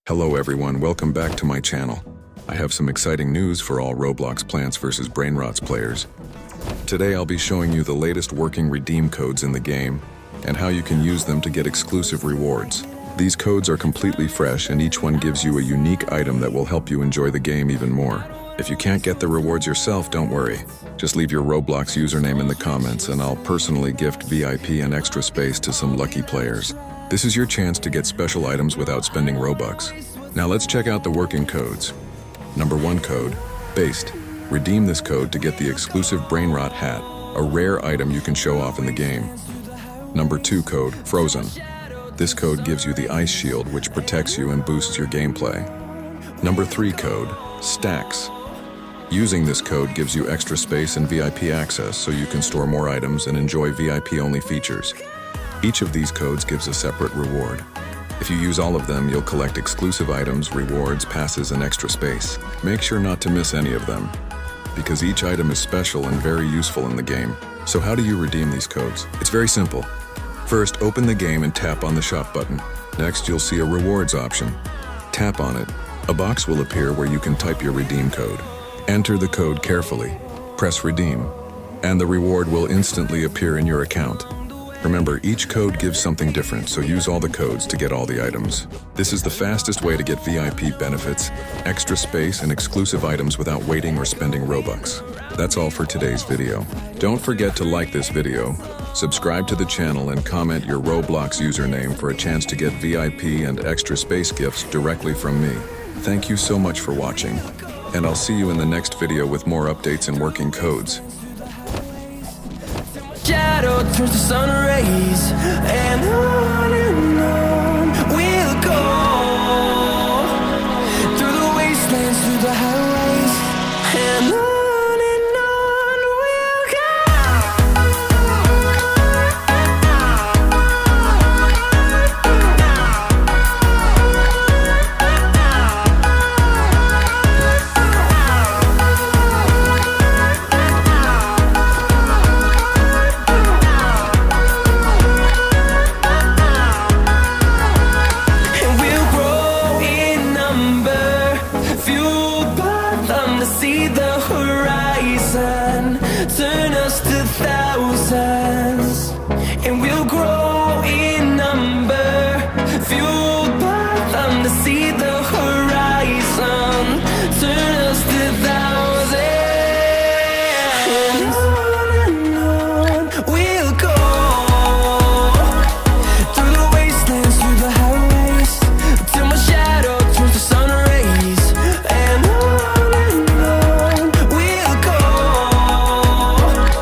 Hello everyone, welcome back to my channel. I have some exciting news for all Roblox Plants vs. Brainrots players. Today I'll be showing you the latest working redeem codes in the game and how you can use them to get exclusive rewards. These codes are completely fresh and each one gives you a unique item that will help you enjoy the game even more. If you can't get the rewards yourself, don't worry. Just leave your Roblox username in the comments and I'll personally gift VIP and extra space to some lucky players. This is your chance to get special items without spending Robux. Now let's check out the working codes. Number 1 code, Based. Redeem this code to get the exclusive Brainrot hat, a rare item you can show off in the game. Number 2 code, Frozen. This code gives you the ice shield which protects you and boosts your gameplay. Number 3 code, Stacks. Using this code gives you extra space and VIP access so you can store more items and enjoy VIP-only features. Each of these codes gives a separate reward. If you use all of them, you'll collect exclusive items, rewards, passes, and extra space. Make sure not to miss any of them, because each item is special and very useful in the game. So how do you redeem these codes? It's very simple. First, open the game and tap on the shop button. Next, you'll see a rewards option. Tap on it. A box will appear where you can type your redeem code. Enter the code carefully. Press redeem, and the reward will instantly appear in your account. Remember, each code gives something different, so use all the codes to get all the items. This is the fastest way to get VIP benefits, extra space, and exclusive items without waiting or spending Robux. That's all for today's video. Don't forget to like this video, subscribe to the channel, and comment your Roblox username for a chance to get VIP and extra space gifts directly from me. Thank you so much for watching, and I'll see you in the next video with more updates and working codes. Shadow turns to sun rays, and on we'll go through the wastelands, through the highways, and on we'll go. See the horizon turn us to thousands, and we'll grow in number, fueled by them to see the horizon.